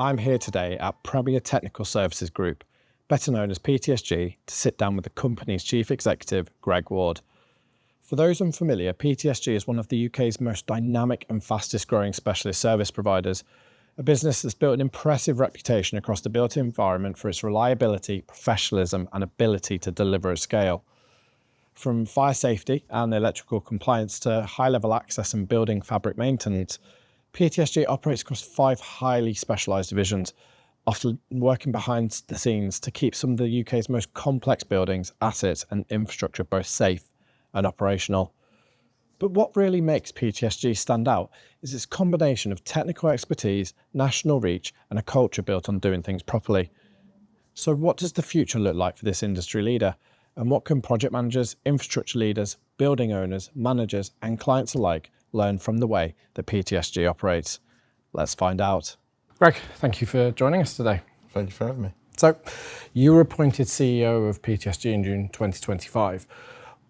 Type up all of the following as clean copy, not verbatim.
I'm here today at Premier Technical Services Group, better known as PTSG, to sit down with the company's Chief Executive, Greg Ward. For those unfamiliar, PTSG is one of the UK's most dynamic and fastest growing specialist service providers, a business that's built an impressive reputation across the built environment for its reliability, professionalism and ability to deliver at scale. From fire safety and electrical compliance to high-level access and building fabric maintenance, PTSG operates across 5 highly specialised divisions, often working behind the scenes to keep some of the UK's most complex buildings, assets and infrastructure both safe and operational. But what really makes PTSG stand out is its combination of technical expertise, national reach and a culture built on doing things properly. So what does the future look like for this industry leader? And what can project managers, infrastructure leaders, building owners, managers and clients alike learn from the way that PTSG operates? Let's find out. Greg, thank you for joining us today. Thank you for having me. So, you were appointed CEO of PTSG in June 2025.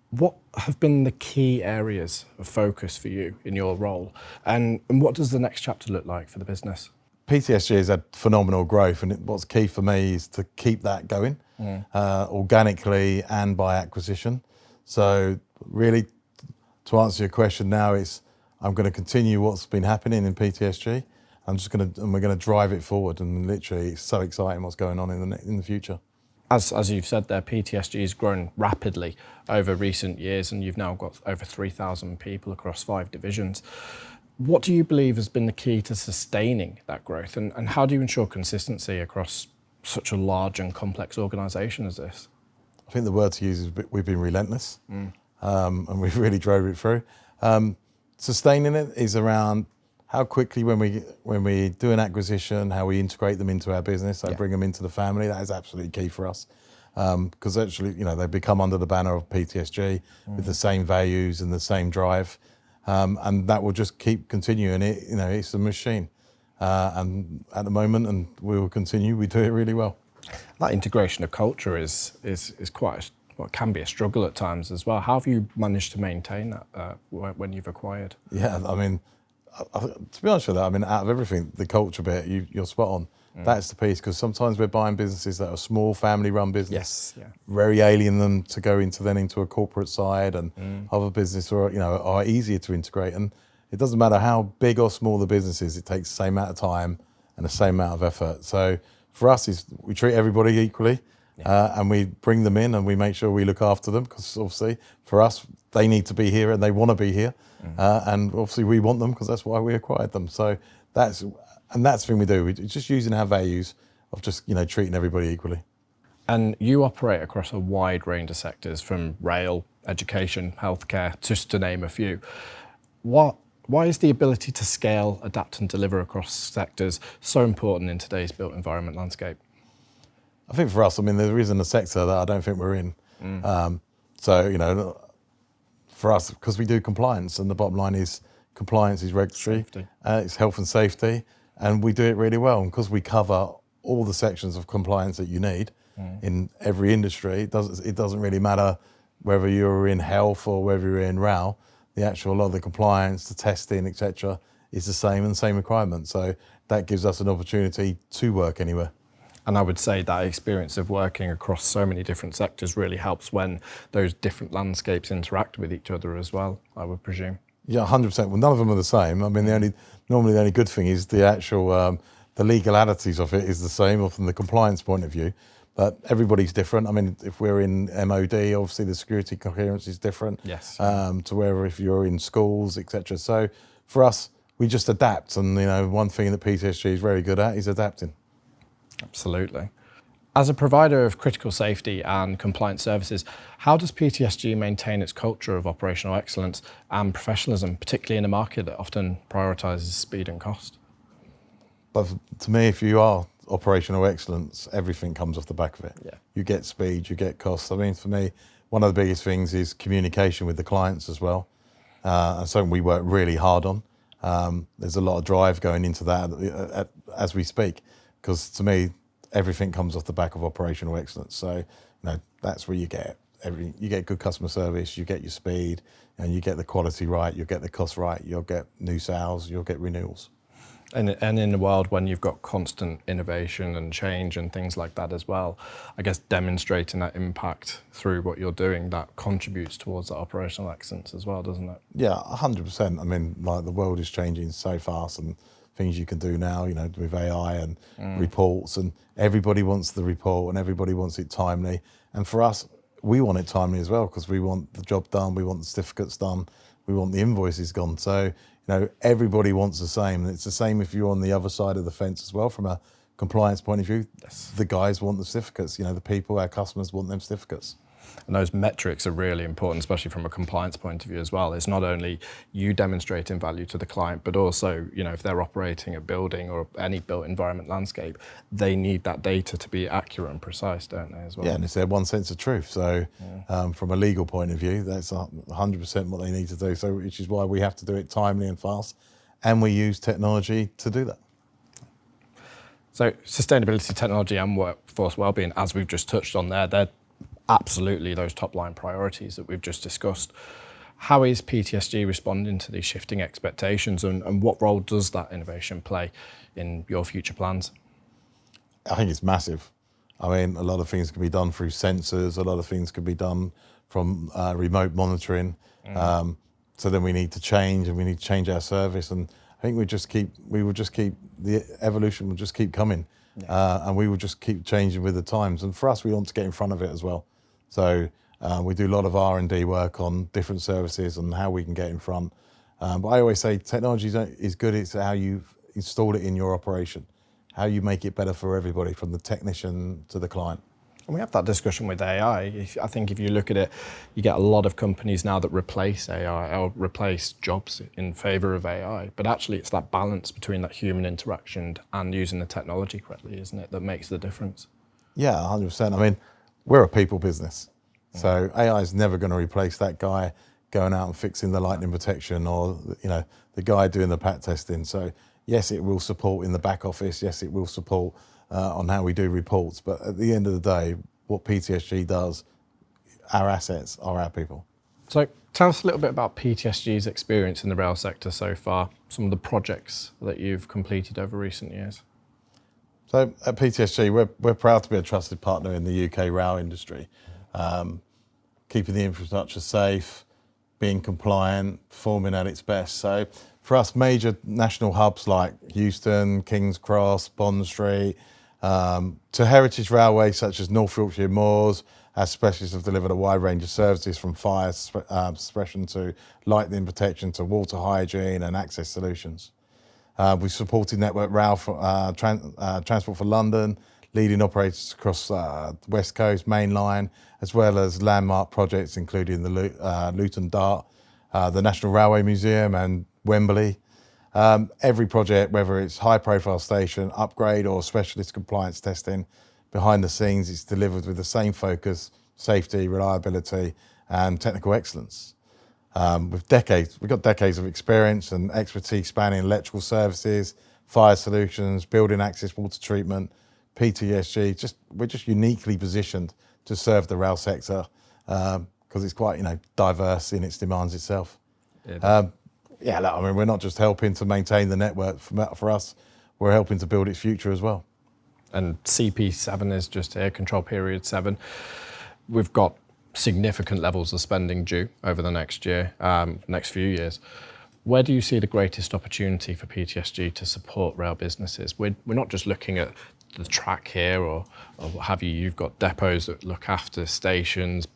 What have been the key areas of focus for you in your role? And what does the next chapter look like for the business? PTSG has had phenomenal growth, and what's key for me is to keep that going organically and by acquisition. So really, to answer your question now, I'm going to continue what's been happening in PTSG. We're going to drive it forward, and literally it's so exciting what's going on in the future. As you've said there, PTSG has grown rapidly over recent years, and you've now got over 3,000 people across 5 divisions. What do you believe has been the key to sustaining that growth, and how do you ensure consistency across such a large and complex organisation as this? I think the word to use is we've been relentless, and we've really drove it through. Sustaining it is around how quickly when we do an acquisition, how we integrate them into our business, bring them into the family. That is absolutely key for us, because actually, they become under the banner of PTSG with the same values and the same drive, and that will just keep continuing. It's a machine, and at the moment, and we will continue. We do it really well. That integration of culture is quite what can be a struggle at times as well. How have you managed to maintain that when you've acquired? Yeah, to be honest with you, out of everything, the culture bit, you're spot on. That's the piece, because sometimes we're buying businesses that are small, family-run business, very alien them to go into a corporate side, and other businesses are easier to integrate. And it doesn't matter how big or small the business is; it takes the same amount of time and the same amount of effort. So for us, we treat everybody equally, and we bring them in and we make sure we look after them, because obviously for us, they need to be here and they want to be here. And obviously we want them because that's why we acquired them. So that's the thing we do. We're just using our values of just, treating everybody equally. And you operate across a wide range of sectors, from rail, education, healthcare, just to name a few. Why is the ability to scale, adapt and deliver across sectors so important in today's built environment landscape? I think for us, there isn't a sector that I don't think we're in. For us, because we do compliance, and the bottom line is compliance is regulatory, it's health and safety, and we do it really well. And because we cover all the sections of compliance that you need in every industry, it doesn't really matter whether you're in health or whether you're in rail. A lot of the compliance, the testing, etc., is the same requirement. So that gives us an opportunity to work anywhere. And I would say that experience of working across so many different sectors really helps when those different landscapes interact with each other as well, I would presume. Yeah, 100%. Well, none of them are the same. Normally the only good thing is the actual, the legalities of it is the same, or from the compliance point of view, but everybody's different. If we're in MOD, obviously the security clearance is different. Yes. To where if you're in schools, etc. So for us, we just adapt. And, one thing that PTSG is very good at is adapting. Absolutely. As a provider of critical safety and compliance services, how does PTSG maintain its culture of operational excellence and professionalism, particularly in a market that often prioritises speed and cost? But to me, if you are operational excellence, everything comes off the back of it. Yeah. You get speed, you get costs. For me, one of the biggest things is communication with the clients as well. And something we work really hard on. There's a lot of drive going into that as we speak. Because to me, everything comes off the back of operational excellence. So, that's where you get good customer service, you get your speed, and you get the quality right, you'll get the cost right, you'll get new sales, you'll get renewals. And in a world when you've got constant innovation and change and things like that as well, I guess demonstrating that impact through what you're doing, that contributes towards that operational excellence as well, doesn't it? Yeah, 100%. I mean, like the world is changing so fast, and things you can do now, you know, with AI and reports, and everybody wants the report and everybody wants it timely. And for us, we want it timely as well, because we want the job done, we want the certificates done, we want the invoices gone. So, you know, everybody wants the same. And it's the same if you're on the other side of the fence as well, from a compliance point of view. Yes. The guys want the certificates, you know, the people, our customers want them certificates. And those metrics are really important, especially from a compliance point of view as well. It's not only you demonstrating value to the client, but also, you know, if they're operating a building or any built environment landscape, they need that data to be accurate and precise, don't they, as well? Yeah, and it's their one sense of truth. So from a legal point of view, that's 100% what they need to do. So which is why we have to do it timely and fast. And we use technology to do that. So sustainability, technology and workforce wellbeing, as we've just touched on there, they're absolutely those top line priorities that we've just discussed. How is PTSG responding to these shifting expectations, and what role does that innovation play in your future plans? I think it's massive. I mean, a lot of things can be done through sensors, a lot of things can be done from remote monitoring. So then we need to change, and we need to change our service. And I think the evolution will just keep coming. And we will just keep changing with the times. And for us, we want to get in front of it as well. So we do a lot of R&D work on different services and how we can get in front. But I always say technology is good. It's how you install it in your operation, how you make it better for everybody, from the technician to the client. And we have that discussion with AI. I think if you look at it, you get a lot of companies now that replace AI or replace jobs in favour of AI. But actually, it's that balance between that human interaction and using the technology correctly, isn't it, that makes the difference? Yeah, 100%. I mean, we're a people business. So AI is never going to replace that guy going out and fixing the lightning protection, or, you know, the guy doing the pat testing. So yes, it will support in the back office. Yes, it will support on how we do reports. But at the end of the day, what PTSG does, our assets are our people. So tell us a little bit about PTSG's experience in the rail sector so far, some of the projects that you've completed over recent years. So at PTSG, we're proud to be a trusted partner in the UK rail industry, keeping the infrastructure safe, being compliant, performing at its best. So for us, major national hubs like Euston, King's Cross, Bond Street, to heritage railways such as North Yorkshire Moors, our specialists have delivered a wide range of services, from fire suppression to lightning protection to water hygiene and access solutions. We've supported Network Rail for Transport for London, leading operators across the West Coast, Main Line, as well as landmark projects including the Luton Dart, the National Railway Museum and Wembley. Every project, whether it's high-profile station, upgrade or specialist compliance testing, behind the scenes it's delivered with the same focus, safety, reliability and technical excellence. We've got decades of experience and expertise spanning electrical services, fire solutions, building access, water treatment, PTSG. We're just uniquely positioned to serve the rail sector because it's quite, you know, diverse in its demands itself. Yeah, look, I mean, we're not just helping to maintain the network for us, we're helping to build its future as well. And CP7 is just here, Control Period 7. We've got significant levels of spending due over the next year, next few years. Where do you see the greatest opportunity for PTSG to support rail businesses? We're not just looking at the track here or what have you. You've got depots that look after stations,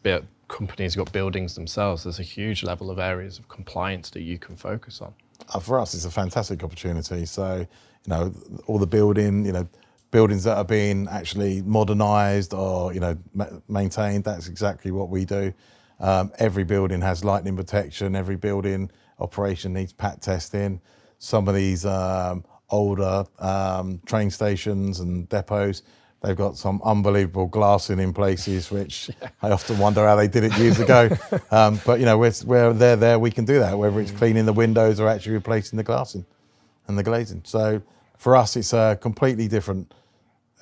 companies have got buildings themselves. There's a huge level of areas of compliance that you can focus on. For us, it's a fantastic opportunity. So, you know, all the buildings that are being actually modernised or, you know, maintained, that's exactly what we do. Every building has lightning protection. Every building operation needs pat testing. Some of these older train stations and depots, they've got some unbelievable glassing in places, which I often wonder how they did it years ago. But, you know, where they're there, we can do that, whether it's cleaning the windows or actually replacing the glassing and the glazing. So for us, it's completely different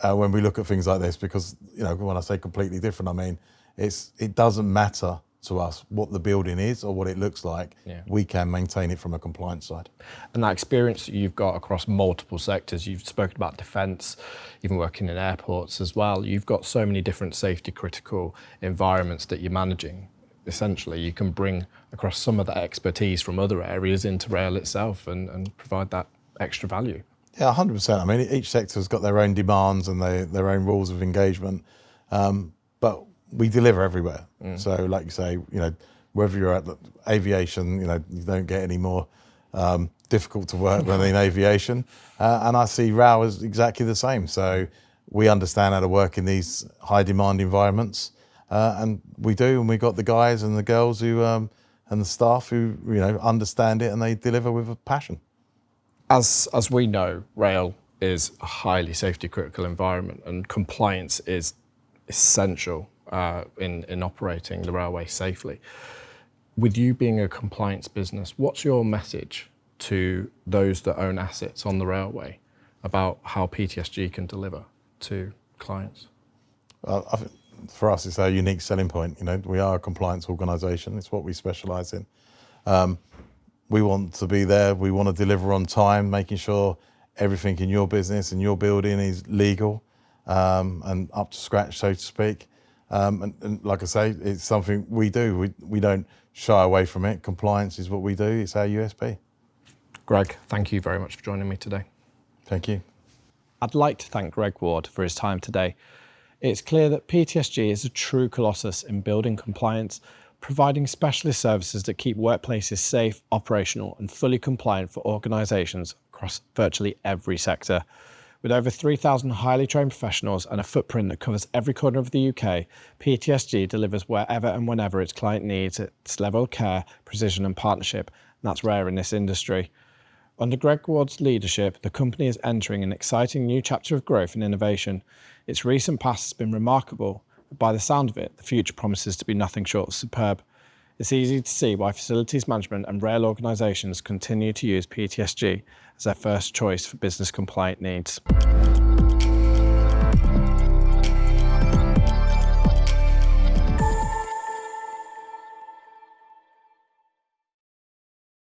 when we look at things like this, because, you know, when I say completely different, I mean, it doesn't matter to us what the building is or what it looks like, we can maintain it from a compliance side. And that experience that you've got across multiple sectors, you've spoken about defence, even working in airports as well. You've got so many different safety critical environments that you're managing. Essentially, you can bring across some of that expertise from other areas into rail itself and provide that extra value. Yeah, 100%. I mean, each sector's got their own demands and their own rules of engagement, but we deliver everywhere. So, like you say, whether you're at aviation, you don't get any more difficult to work than in aviation. And I see rail as exactly the same. So we understand how to work in these high demand environments, and we do. And we got the guys and the girls who and the staff who understand it and they deliver with a passion. As we know, rail is a highly safety critical environment, and compliance is essential in operating the railway safely. With you being a compliance business, what's your message to those that own assets on the railway about how PTSG can deliver to clients? I think for us, it's our unique selling point. We are a compliance organisation. It's what we specialise in. We want to be there. We want to deliver on time, making sure everything in your business and your building is legal and up to scratch, so to speak. And like I say, it's something we do. We don't shy away from it. Compliance is what we do. It's our USP. Greg, thank you very much for joining me today. Thank you. I'd like to thank Greg Ward for his time today. It's clear that PTSG is a true colossus in building compliance, providing specialist services that keep workplaces safe, operational and fully compliant for organisations across virtually every sector. With over 3,000 highly trained professionals and a footprint that covers every corner of the UK, PTSG delivers wherever and whenever its client needs its level of care, precision and partnership, and that's rare in this industry. Under Greg Ward's leadership, the company is entering an exciting new chapter of growth and innovation. Its recent past has been remarkable, but by the sound of it, the future promises to be nothing short of superb. It's easy to see why facilities management and rail organisations continue to use PTSG as their first choice for business compliant needs.